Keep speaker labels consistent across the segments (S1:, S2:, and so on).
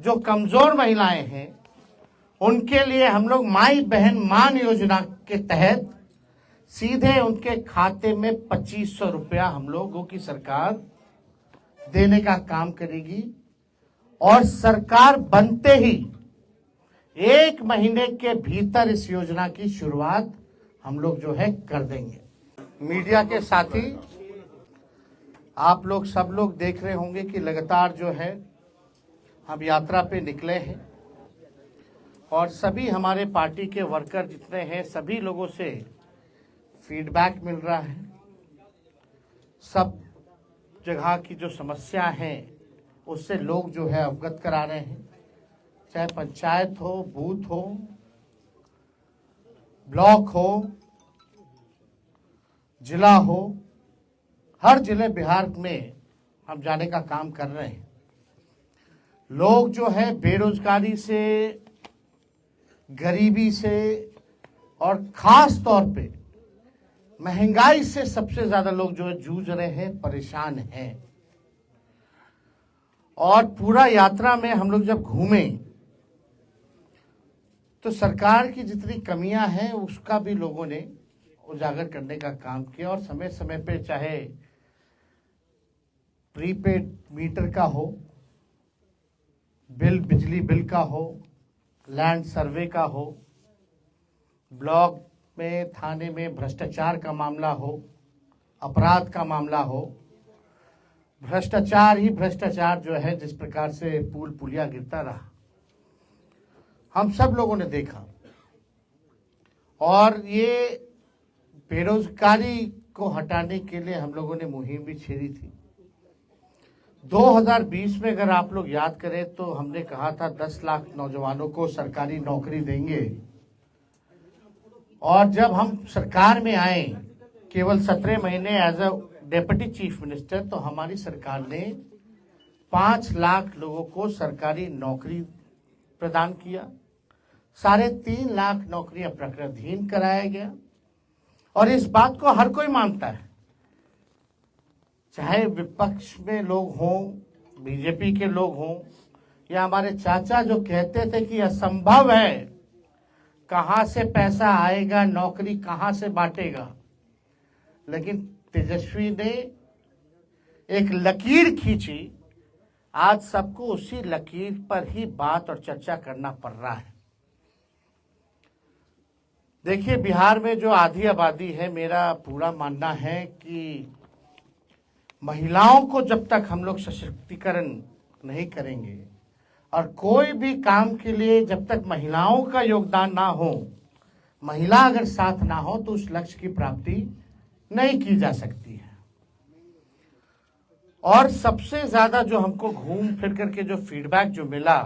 S1: जो कमजोर महिलाएं हैं उनके लिए हम लोग माई बहन मान योजना के तहत सीधे उनके खाते में 2500 रुपया हम लोगों की सरकार देने का काम करेगी। और सरकार बनते ही 1 महीने के भीतर इस योजना की शुरुआत हम लोग जो है कर देंगे। मीडिया के साथी आप लोग सब लोग देख रहे होंगे कि लगातार जो है हम यात्रा पे निकले हैं और सभी हमारे पार्टी के वर्कर जितने हैं सभी लोगों से फीडबैक मिल रहा है। सब जगह की जो समस्या है उससे लोग जो है अवगत करा रहे हैं, चाहे पंचायत हो, बूथ हो, ब्लॉक हो, जिला हो, हर जिले बिहार में हम जाने का काम कर रहे हैं। लोग जो है बेरोजगारी से, गरीबी से और खास तौर पे महंगाई से सबसे ज्यादा लोग जो है जूझ रहे हैं, परेशान हैं। और पूरा यात्रा में हम लोग जब घूमे तो सरकार की जितनी कमियां हैं उसका भी लोगों ने उजागर करने का काम किया। और समय समय पे चाहे प्रीपेड मीटर का हो, बिजली बिल का हो, लैंड सर्वे का हो, ब्लॉक में थाने में भ्रष्टाचार का मामला हो, अपराध का मामला हो, भ्रष्टाचार ही भ्रष्टाचार जो है जिस प्रकार से पुल पुलिया गिरता रहा हम सब लोगों ने देखा। और ये बेरोजगारी को हटाने के लिए हम लोगों ने मुहिम भी छेड़ी थी। 2020 में अगर आप लोग याद करें तो हमने कहा था 10 लाख नौजवानों को सरकारी नौकरी देंगे। और जब हम सरकार में आए केवल 17 महीने as a deputy chief minister तो हमारी सरकार ने 5 लाख लोगों को सरकारी नौकरी प्रदान किया। 3.5 लाख नौकरियां प्रकृतिहीन कराया गया। और इस बात को हर कोई मानता है, चाहे विपक्ष में लोग हों, बीजेपी के लोग हों या हमारे चाचा जो कहते थे कि असंभव है, कहां से पैसा आएगा, नौकरी कहां से बांटेगा। लेकिन तेजस्वी ने एक लकीर खींची, आज सबको उसी लकीर पर ही बात और चर्चा करना पड़ रहा है। देखिए बिहार में जो आधी आबादी है, मेरा पूरा मानना है कि महिलाओं को जब तक हम लोग सशक्तिकरण नहीं करेंगे और कोई भी काम के लिए जब तक महिलाओं का योगदान ना हो, महिला अगर साथ ना हो तो उस लक्ष्य की प्राप्ति नहीं की जा सकती है। और सबसे ज्यादा जो हमको घूम फिर करके जो फीडबैक जो मिला,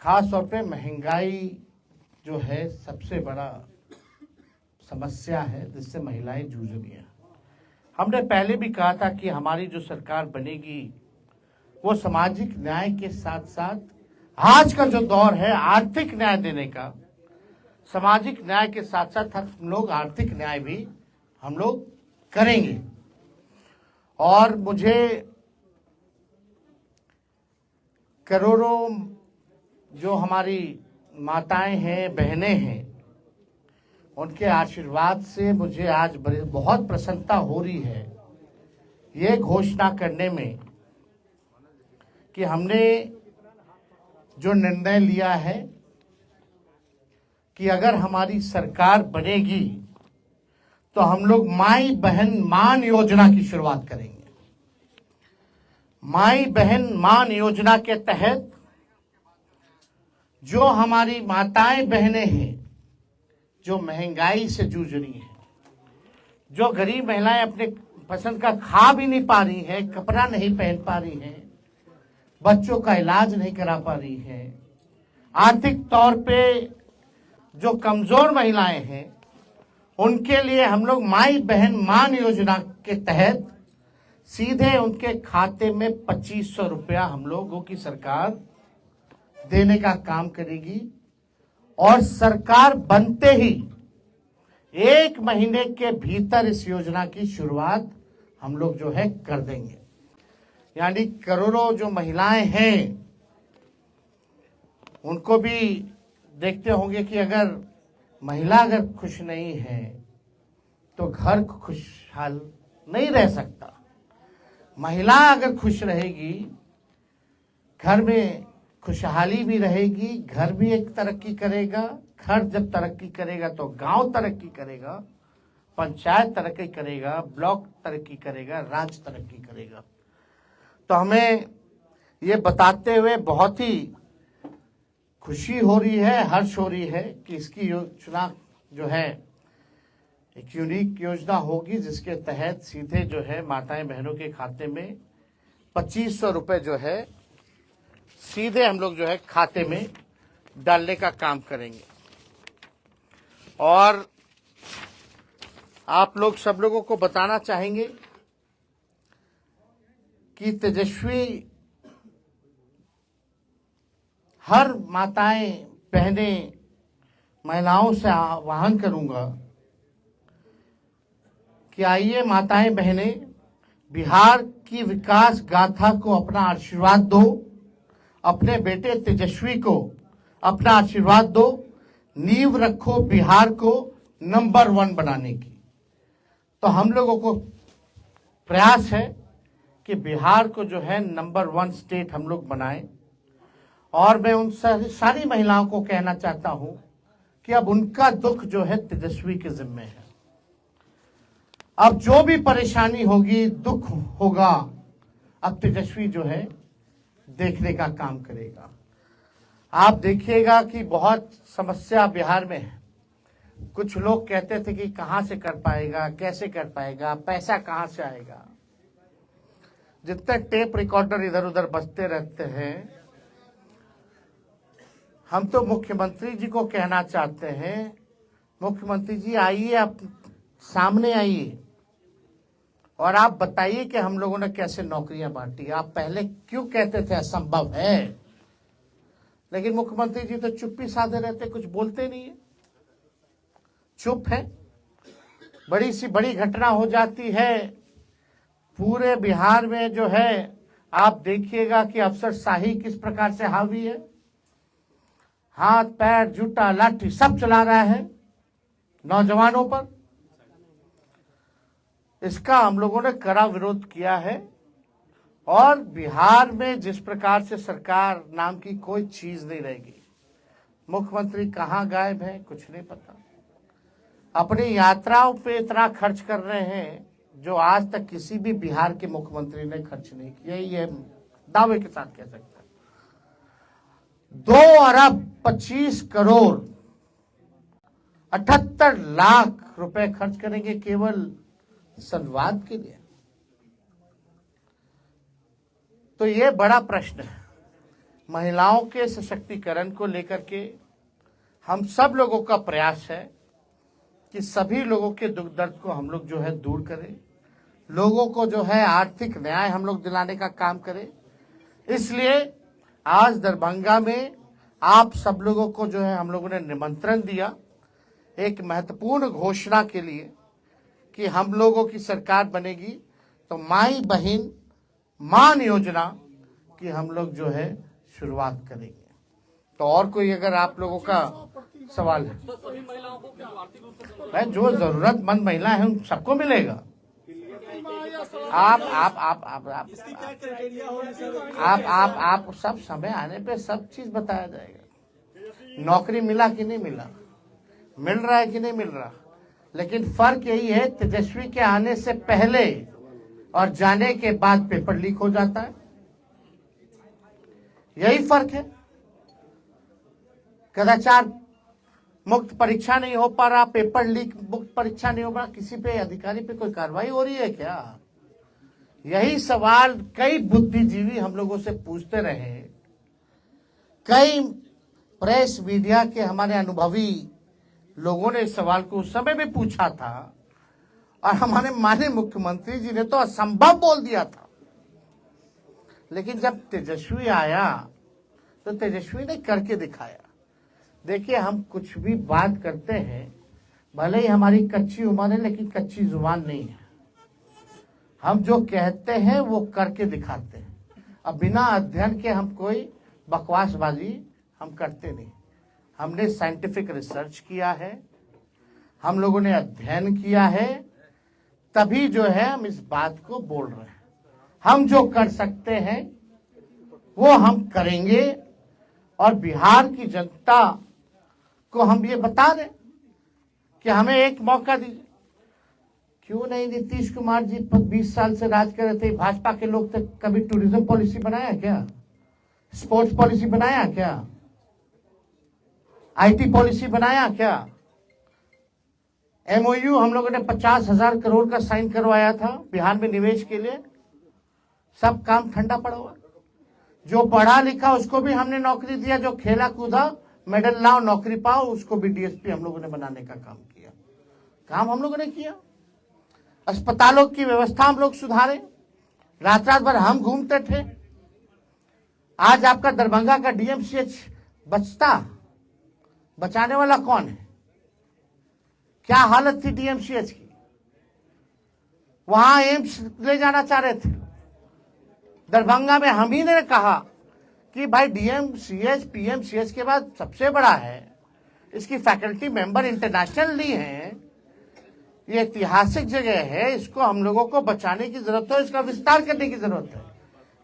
S1: खास तौर पे महंगाई जो है सबसे बड़ा समस्या है जिससे महिलाएं जूझ रही हैं। हमने पहले भी कहा था कि हमारी जो सरकार बनेगी वो सामाजिक न्याय के साथ साथ आज का जो दौर है आर्थिक न्याय देने का, सामाजिक न्याय के साथ साथ हम लोग आर्थिक न्याय भी हम लोग करेंगे। और मुझे करोड़ों जो हमारी माताएं हैं, बहनें हैं, उनके आशीर्वाद से मुझे आज बहुत प्रसन्नता हो रही है ये घोषणा करने में कि हमने जो निर्णय लिया है कि अगर हमारी सरकार बनेगी तो हम लोग माई बहन मान योजना की शुरुआत करेंगे। माई बहन मान योजना के तहत जो हमारी माताएं बहनें हैं जो महंगाई से जूझ रही हैं, जो गरीब महिलाएं अपने पसंद का खा भी नहीं पा रही हैं, कपड़ा नहीं पहन पा रही हैं, बच्चों का इलाज नहीं करा पा रही हैं, आर्थिक तौर पे जो कमजोर महिलाएं हैं, उनके लिए हम लोग माई बहन मान योजना के तहत सीधे उनके खाते में 2500 रुपया हम लोगों की सरकार देने का काम करेगी। और सरकार बनते ही 1 महीने के भीतर इस योजना की शुरुआत हम लोग जो है कर देंगे। यानी करोड़ों जो महिलाएं हैं उनको भी देखते होंगे कि अगर महिला अगर खुश नहीं है तो घर खुशहाल नहीं रह सकता। महिला अगर खुश रहेगी, घर में खुशहाली भी रहेगी, घर भी एक तरक्की करेगा। घर जब तरक्की करेगा तो गांव तरक्की करेगा, पंचायत तरक्की करेगा, ब्लॉक तरक्की करेगा, राज्य तरक्की करेगा। तो हमें ये बताते हुए बहुत ही खुशी हो रही है, हर्ष हो रही है कि इसकी योजना जो है एक यूनिक योजना होगी, जिसके तहत सीधे जो है माताएं बहनों के खाते में 2500 रुपए जो है सीधे हम लोग जो है खाते में डालने का काम करेंगे। और आप लोग सब लोगों को बताना चाहेंगे कि तेजस्वी हर माताएं बहनें महिलाओं से आह्वान करूंगा कि आइए माताएं बहनें, बिहार की विकास गाथा को अपना आशीर्वाद दो, अपने बेटे तेजस्वी को अपना आशीर्वाद दो, नींव रखो बिहार को नंबर 1 बनाने की। तो हम लोगों को प्रयास है कि बिहार को जो है नंबर 1 स्टेट हम लोग बनाएं। और मैं उन सारी महिलाओं को कहना चाहता हूं कि अब उनका दुख जो है तेजस्वी के जिम्मे है। अब जो भी परेशानी होगी, दुख होगा, अब तेजस्वी जो है देखने का काम करेगा। आप देखिएगा कि बहुत समस्या बिहार में है। कुछ लोग कहते थे कि कहां से कर पाएगा, कैसे कर पाएगा, पैसा कहां से आएगा। जितने टेप रिकॉर्डर इधर उधर बजते रहते हैं, हम तो मुख्यमंत्री जी को कहना चाहते हैं, मुख्यमंत्री जी आइए, आप सामने आइए और आप बताइए कि हम लोगों ने कैसे नौकरियां बांटी। आप पहले क्यों कहते थे असंभव है, लेकिन मुख्यमंत्री जी तो चुप्पी साधे रहते, कुछ बोलते नहीं है, चुप है। बड़ी सी बड़ी घटना हो जाती है, पूरे बिहार में जो है आप देखिएगा कि अफसरशाही किस प्रकार से हावी है। हाथ पैर जूता लाठी सब चला रहा है नौजवानों पर। इसका हम लोगों ने कड़ा विरोध किया है। और बिहार में जिस प्रकार से सरकार नाम की कोई चीज नहीं रहेगी। मुख्यमंत्री कहां गायब है, कुछ नहीं पता। अपनी यात्राओं पे इतना खर्च कर रहे हैं जो आज तक किसी भी बिहार के मुख्यमंत्री ने खर्च नहीं किया, ये दावे के साथ कह सकते हैं। 2 अरब 25 करोड़ 78 लाख रुपए खर्च करेंगे केवल संवाद के लिए। तो ये बड़ा प्रश्न है। महिलाओं के सशक्तिकरण को लेकर के हम सब लोगों का प्रयास है कि सभी लोगों के दुख दर्द को हम लोग जो है दूर करें, लोगों को जो है आर्थिक न्याय हम लोग दिलाने का काम करें। इसलिए आज दरभंगा में आप सब लोगों को जो है हम लोगों ने निमंत्रण दिया एक महत्वपूर्ण घोषणा के लिए कि हम लोगों की सरकार बनेगी तो माई बहन मान योजना की हम लोग जो है शुरुआत करेंगे। तो और कोई अगर आप लोगों का सवाल है, भाई जो जरूरतमंद महिला है उन सबको मिलेगा। आप सब समय आने पे सब चीज बताया जाएगा। नौकरी मिला कि नहीं मिला, मिल रहा है कि नहीं मिल रहा, लेकिन फर्क यही है तेजस्वी के आने से पहले और जाने के बाद पेपर लीक हो जाता है, यही फर्क है। कदाचार मुक्त परीक्षा नहीं हो पा रहा, पेपर लीक मुक्त परीक्षा नहीं हो पा रहा, किसी पे अधिकारी पे कोई कार्रवाई हो रही है क्या? यही सवाल कई बुद्धिजीवी हम लोगों से पूछते रहे, कई प्रेस मीडिया के हमारे अनुभवी लोगों ने इस सवाल को उस समय भी पूछा था और हमारे माननीय मुख्यमंत्री जी ने तो असंभव बोल दिया था। लेकिन जब तेजस्वी आया तो तेजस्वी ने करके दिखाया। देखिए, हम कुछ भी बात करते हैं, भले ही हमारी कच्ची उम्र है लेकिन कच्ची जुबान नहीं है। हम जो कहते हैं वो करके दिखाते हैं। अब बिना अध्ययन के हम कोई बकवासबाजी हम करते नहीं। हमने साइंटिफिक रिसर्च किया है, हम लोगों ने अध्ययन किया है, तभी जो है हम इस बात को बोल रहे हैं। हम जो कर सकते हैं वो हम करेंगे और बिहार की जनता को हम ये बता दें कि हमें एक मौका दीजिए। क्यों नहीं नीतीश कुमार जी 20 साल से राज कर रहे थे, भाजपा के लोग तक कभी टूरिज्म पॉलिसी बनाया क्या? स्पोर्ट्स पॉलिसी बनाया क्या? आईटी पॉलिसी बनाया क्या? एमओयू हम लोगों ने 50,000 करोड़ का साइन करवाया था बिहार में निवेश के लिए, सब काम ठंडा पड़ा हुआ। जो पढ़ा लिखा उसको भी हमने नौकरी दिया, जो खेला कूदा मेडल लाओ नौकरी पाओ उसको भी डीएसपी हम लोगों ने बनाने का काम किया। काम हम लोगों ने किया। अस्पतालों की व्यवस्था हम लोग सुधारे, रात रात भर हम घूमते थे। आज आपका दरभंगा का डीएमसीएच बचाने वाला कौन है? क्या हालत थी डीएमसीएच की? वहां एम्स ले जाना चाह रहे थे। दरभंगा में हम ही ने कहा कि भाई डीएमसीएच पीएमसीएच के बाद सबसे बड़ा है, इसकी फैकल्टी मेंबर इंटरनेशनली हैं, ये ऐतिहासिक जगह है, इसको हम लोगों को बचाने की जरूरत है, इसका विस्तार करने की जरूरत है।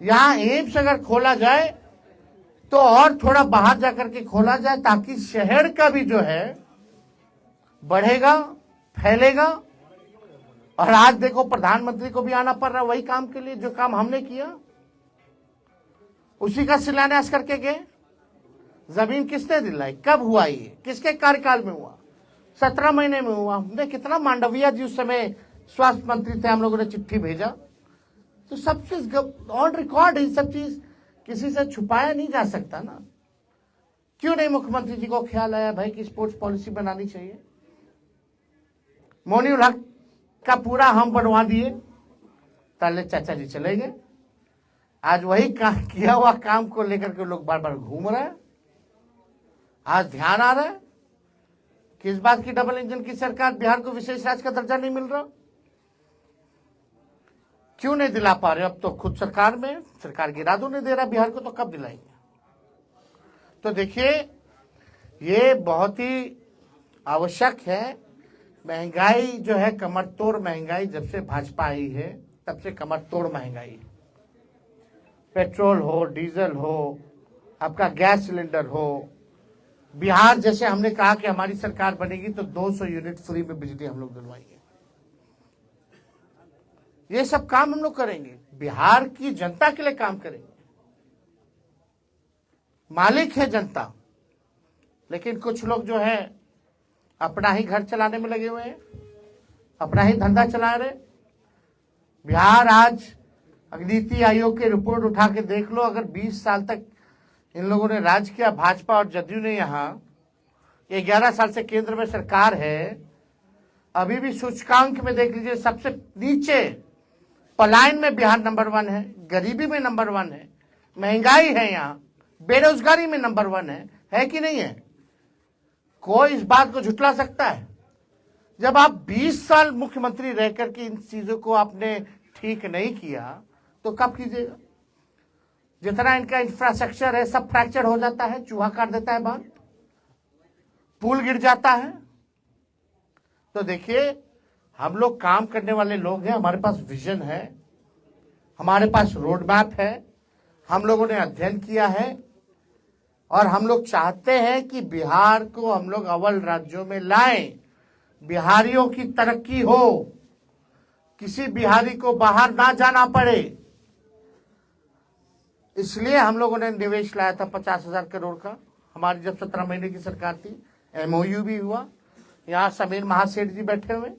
S1: यहाँ एम्स अगर खोला जाए तो और थोड़ा बाहर जाकर के खोला जाए ताकि शहर का भी जो है बढ़ेगा, फैलेगा। और आज देखो प्रधानमंत्री को भी आना पड़ रहा है वही काम के लिए, जो काम हमने किया उसी का शिलान्यास करके गए। जमीन किसने दिलाई? कब हुआ? ये किसके कार्यकाल में हुआ? 17 महीने में हुआ। हमने कितना, मांडविया जी उस समय स्वास्थ्य मंत्री थे, हम लोगों ने चिट्ठी भेजा। तो सब चीज ऑन रिकॉर्ड है, सब चीज किसी से छुपाया नहीं जा सकता ना। क्यों नहीं मुख्यमंत्री जी को ख्याल आया भाई कि स्पोर्ट्स पॉलिसी बनानी चाहिए? मोइनुल हक का पूरा हम बनवा दिए, ताले चाचा जी चले गए। आज वही किया हुआ काम को लेकर के लोग बार बार घूम रहे हैं। आज ध्यान आ रहा है कि इस बात की डबल इंजन की सरकार, बिहार को विशेष राज्य का दर्जा नहीं मिल रहा। क्यों नहीं दिला पा रहे? अब तो खुद सरकार में, सरकार गिरा दो नहीं दे रहा बिहार को, तो कब दिलाएंगे? तो देखिए ये बहुत ही आवश्यक है। महंगाई जो है कमर तोड़ महंगाई, जब से भाजपा आई है तब से कमर तोड़ महंगाई है। पेट्रोल हो, डीजल हो, आपका गैस सिलेंडर हो। बिहार जैसे हमने कहा कि हमारी सरकार बनेगी तो 200 यूनिट फ्री में बिजली हम लोग दिलवाएंगे। ये सब काम हम लोग करेंगे, बिहार की जनता के लिए काम करेंगे। मालिक है जनता, लेकिन कुछ लोग जो है अपना ही घर चलाने में लगे हुए हैं, अपना ही धंधा चला रहे। बिहार आज नीति आयोग की रिपोर्ट उठा के देख लो, अगर 20 साल तक इन लोगों ने राज किया, भाजपा और जदयू ने, यहाँ 11 साल से केंद्र में सरकार है, अभी भी सूचकांक में देख लीजिए सबसे नीचे, पलायन में बिहार नंबर 1 है, गरीबी में नंबर 1 है, महंगाई है, यहाँ बेरोजगारी में नंबर 1 है कि नहीं है? कोई इस बात को झुटला सकता है? जब आप 20 साल मुख्यमंत्री रह करके इन चीजों को आपने ठीक नहीं किया तो कब कीजिएगा? जितना इनका इंफ्रास्ट्रक्चर है सब फ्रैक्चर हो जाता है, चूहा काट देता है बांध, पुल गिर जाता है। तो देखिए हम लोग काम करने वाले लोग हैं, हमारे पास विजन है, हमारे पास रोड मैप है, हम लोगों ने अध्ययन किया है और हम लोग चाहते हैं कि बिहार को हम लोग अव्वल राज्यों में लाएं, बिहारियों की तरक्की हो, किसी बिहारी को बाहर ना जाना पड़े। इसलिए हम लोगों ने निवेश लाया था 50,000 करोड़ का, हमारी जब 17 महीने की सरकार थी। एमओयू भी हुआ, यहाँ समीर महासेठ जी बैठे हुए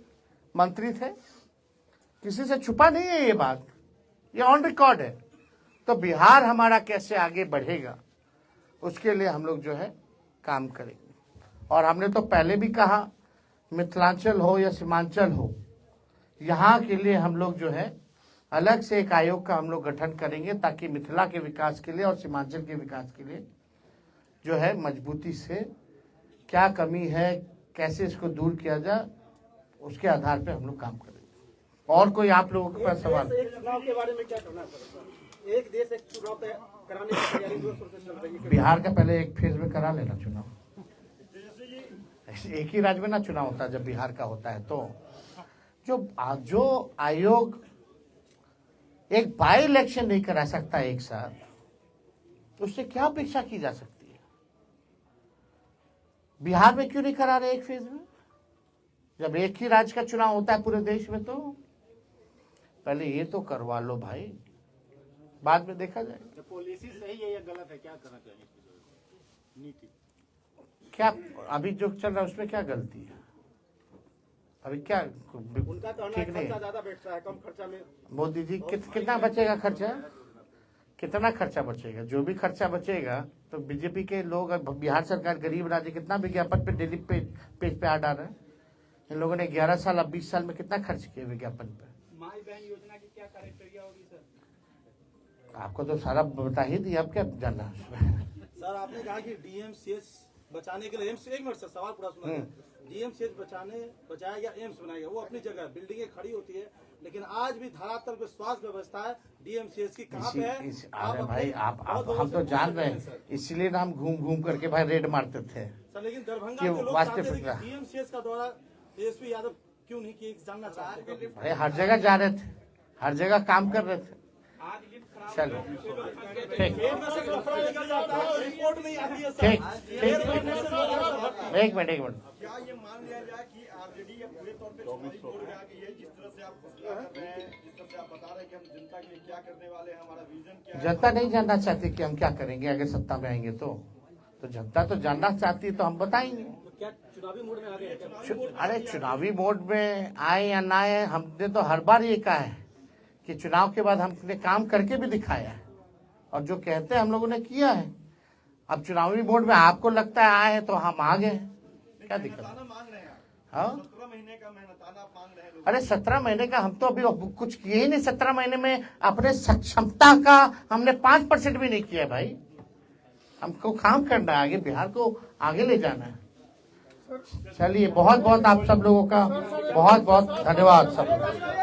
S1: मंत्री थे, किसी से छुपा नहीं है ये बात, ये ऑन रिकॉर्ड है। तो बिहार हमारा कैसे आगे बढ़ेगा उसके लिए हम लोग जो है काम करेंगे। और हमने तो पहले भी कहा, मिथिलांचल हो या सीमांचल हो, यहाँ के लिए हम लोग जो है अलग से एक आयोग का हम लोग गठन करेंगे, ताकि मिथिला के विकास के लिए और सीमांचल के विकास के लिए जो है मजबूती से क्या कमी है, कैसे इसको दूर किया जाए, उसके आधार पे हम लोग काम करेंगे। और कोई आप लोगों के पास सवाल?
S2: एक चुनाव के बारे में क्या कहना है? एक देश एक चुनाव कराने की तैयारी जोर शोर से चल रही है।
S1: बिहार का पहले एक फेज में करा लेना चुनाव, एक ही राज्य में ना चुनाव होता है, जब बिहार का होता है तो जो आयोग एक बाई इलेक्शन नहीं करा सकता एक साथ, उससे क्या अपेक्षा की जा सकती है? बिहार में क्यों नहीं करा रहे एक फेज में, जब एक ही राज्य का चुनाव होता है पूरे देश में? तो पहले ये तो करवा लो भाई, बाद में देखा जाए।
S2: पॉलिसी सही है या गलत है, क्या करना चाहिए नीति?
S1: क्या अभी जो चल रहा है उसमें क्या गलती है? अभी क्या
S2: उनका कहना है
S1: ठीक नहीं
S2: खर्चा
S1: है?
S2: ज्यादा बैठता है, कम खर्चा में।
S1: मोदी जी कितना बचेगा खर्चा? कितना खर्चा बचेगा? जो भी खर्चा बचेगा तो बीजेपी के लोग, बिहार सरकार गरीब राज्य, कितना विज्ञापन पे डेली पेज पे आ डाल रहे हैं। इन लोगों ने 11 साल अब 20 साल में कितना खर्च किया विज्ञापन पे?
S2: माई बहन योजना की क्या क्राइटेरिया होगी सर?
S1: आपको तो सारा बता ही दिया, अब क्या जानना है उसमें?
S3: सर आपने कहा कि डीएमसीएच बचाने के लिए एम्स, एक मिनट सर सवाल पूरा सुना। डीएमसीएच बचाया गया, एम्स बनाया गया, वो अपनी जगह बिल्डिंगें खड़ी होती है, लेकिन आज भी धरातल पे स्वास्थ्य व्यवस्था है डीएमसीएच की कहाँ पे है?
S1: अरे भाई आप हम तो जान रहे हैं, इसीलिए ना हम घूम घूम करके भाई रेड मारते थे
S3: सर। लेकिन दरभंगा
S1: कि
S3: के लोग
S1: वास्तविक
S3: चाहते थे
S1: फैसला।
S3: कि डीएमसीएच का दौरा एसपी यादव क्यों नहीं किए, जानना चाहते थे।
S1: भाई हर जगह जा रहे थे, हर जगह काम कर रहे थे। चलो ठीक
S3: रिपोर्ट नहीं आती है सर।
S1: ठीक एक मिनट
S4: क्या ये मान लिया जाए कि आरजेडी अब पूरे तौर पे चुनावी मोड में आ गई है? जिस तरह से आप फैसला कर रहे हैं, जिस तरह से आप बता रहे हैं कि हम जनता के लिए क्या करने वाले हैं, हमारा विजन क्या है।
S1: जनता नहीं जानना चाहती कि हम क्या करेंगे अगर सत्ता में आएंगे तो जनता तो जानना चाहती है, तो हम बताएंगे।
S2: तो क्या चुनावी मूड में आ गए हैं?
S1: अरे चुनावी मोड में आए या ना आए, हमने तो हर बार ये कहा है कि चुनाव के बाद हमने काम करके भी दिखाया है, और जो कहते हैं हम लोगों ने किया है। अब चुनावी मोड में आपको लगता है आए तो हम आ गए, क्या दिक्कत है?
S4: मेहनताना मांग रहे हैं,
S1: हाँ
S4: 17 महीने का मेहनताना आप मांग रहे हैं लोग।
S1: अरे 17 महीने का हम तो अभी कुछ किए ही नहीं। 17 महीने में अपने सक्षमता का हमने 5% भी नहीं किया भाई। हमको काम करना है, आगे बिहार को आगे ले जाना है। चलिए बहुत बहुत आप सब लोगों का बहुत बहुत धन्यवाद सब।